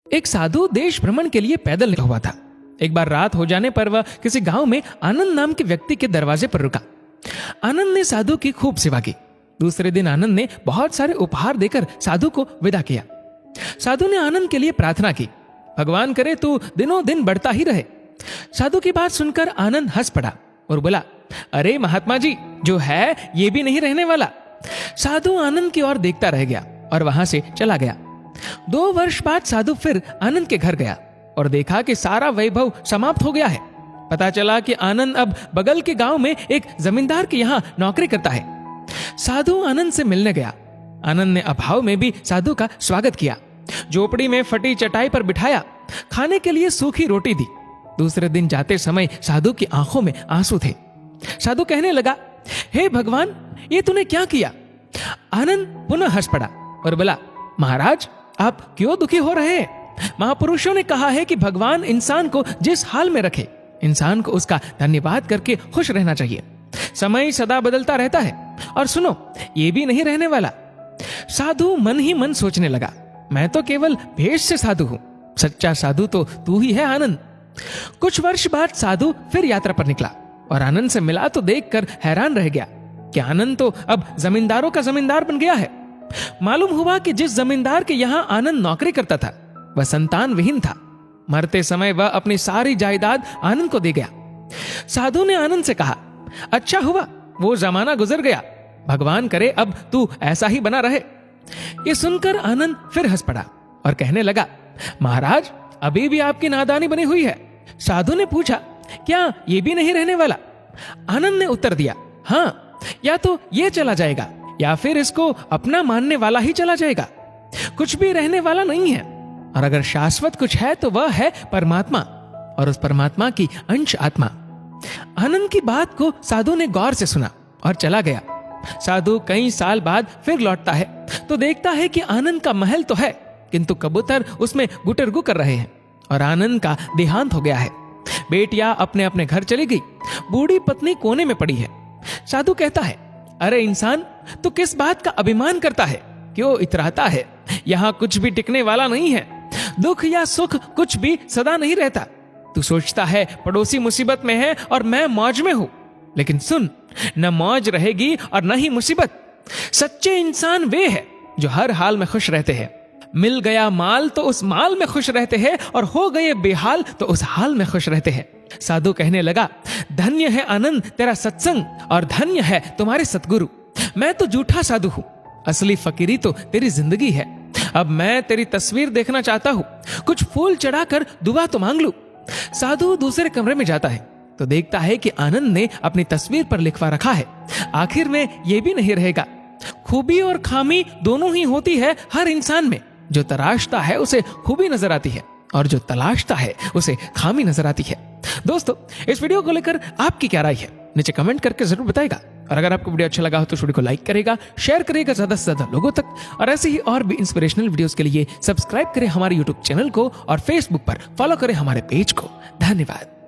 एक साधु देश भ्रमण के लिए पैदल निकला हुआ था। एक बार रात हो जाने पर वह किसी गांव में आनंद नाम के व्यक्ति के दरवाजे पर रुका। आनंद ने साधु की खूब सेवा की। दूसरे दिन आनंद ने बहुत सारे उपहार देकर साधु को विदा किया। साधु ने आनंद के लिए प्रार्थना की, भगवान करे तू दिनों दिन बढ़ता ही रहे। साधु की बात सुनकर आनंद हंस पड़ा और बोला, अरे महात्मा जी, जो है ये भी नहीं रहने वाला। साधु आनंद की ओर देखता रह गया और वहां से चला गया। 2 वर्ष बाद साधु फिर आनंद के घर गया और देखा कि सारा वैभव समाप्त हो गया है। पता चला कि आनंद अब बगल के गांव में एक जमींदार के यहाँ नौकरी करता है। साधु आनंद से मिलने गया। आनंद ने अभाव में भी साधु का स्वागत किया, झोपड़ी में फटी चटाई पर बिठाया, खाने के लिए सूखी रोटी दी। दूसरे दिन जाते समय साधु की आंखों में आंसू थे। साधु कहने लगा, हे भगवान, ये तूने क्या किया? आनंद पुनः हंस पड़ा और बोला, महाराज, आप क्यों दुखी हो रहे हैं? महापुरुषों ने कहा है कि भगवान इंसान को जिस हाल में रखे, इंसान को उसका धन्यवाद करके खुश रहना चाहिए। समय सदा बदलता रहता है और सुनो, ये भी नहीं रहने वाला। साधु मन ही मन सोचने लगा, मैं तो केवल भेष से साधु हूं, सच्चा साधु तो तू ही है आनंद। कुछ वर्ष बाद साधु फिर यात्रा पर निकला और आनंद से मिला तो देखकर हैरान रह गया कि आनंद तो अब जमींदारों का जमींदार बन गया है। मालूम हुआ कि जिस जमींदार के यहाँ आनंद नौकरी करता था वह संतान विहीन था। मरते समय वह अपनी सारी जायदाद आनंद को दे गया। साधु ने आनंद से कहा, अच्छा हुआ वो जमाना गुजर गया, भगवान करे अब तू ऐसा ही बना रहे। ये सुनकर आनंद फिर हंस पड़ा और कहने लगा, महाराज, अभी भी आपकी नादानी बनी हुई है। साधु ने पूछा, क्या ये भी नहीं रहने वाला? आनंद ने उत्तर दिया, हाँ, या तो ये चला जाएगा या फिर इसको अपना मानने वाला ही चला जाएगा। कुछ भी रहने वाला नहीं है, और अगर शाश्वत कुछ है तो वह है परमात्मा और उस परमात्मा की अंश आत्मा। आनंद की बात को साधु ने गौर से सुना और चला गया। साधु कई साल बाद फिर लौटता है तो देखता है कि आनंद का महल तो है, किंतु कबूतर उसमें गुटरगु कर रहे हैं और आनंद का देहांत हो गया है। बेटियां अपने अपने घर चली गई, बूढ़ी पत्नी कोने में पड़ी है। साधु कहता है, अरे इंसान, तू किस बात का अभिमान करता है? क्यों इतराता है? यहाँ कुछ भी टिकने वाला नहीं है। दुख या सुख कुछ भी सदा नहीं रहता। तू सोचता है पड़ोसी मुसीबत में है और मैं मौज में हूं, लेकिन सुन, न मौज रहेगी और न ही मुसीबत। सच्चे इंसान वे है जो हर हाल में खुश रहते हैं। मिल गया माल तो उस माल में खुश रहते हैं और हो गए बेहाल तो उस हाल में खुश रहते हैं। साधु कहने लगा, धन्य है आनंद तेरा सत्संग और धन्य है तुम्हारे सतगुरु। मैं तो झूठा साधु हूं, असली फकीरी तो तेरी जिंदगी है। अब मैं तेरी तस्वीर देखना चाहता हूं, कुछ फूल चढ़ाकर दुआ तो मांग लूं। साधु दूसरे कमरे में जाता है तो देखता है कि आनंद ने अपनी तस्वीर पर लिखवा रखा है, आखिर में यह भी नहीं रहेगा। खूबी और खामी दोनों ही होती है हर इंसान में। जो तराशता है उसे खूबी नजर आती है और जो तलाशता है उसे खामी नजर आती है। दोस्तों, इस वीडियो को लेकर आपकी क्या राय है नीचे कमेंट करके जरूर बताएगा। और अगर आपको वीडियो अच्छा लगा हो तो वीडियो को लाइक करेगा, शेयर करेगा ज्यादा से ज्यादा लोगों तक। और ऐसे ही और भी इंस्पिरेशनल वीडियोस के लिए सब्सक्राइब करें हमारे यूट्यूब चैनल को और फेसबुक पर फॉलो करें हमारे पेज को। धन्यवाद।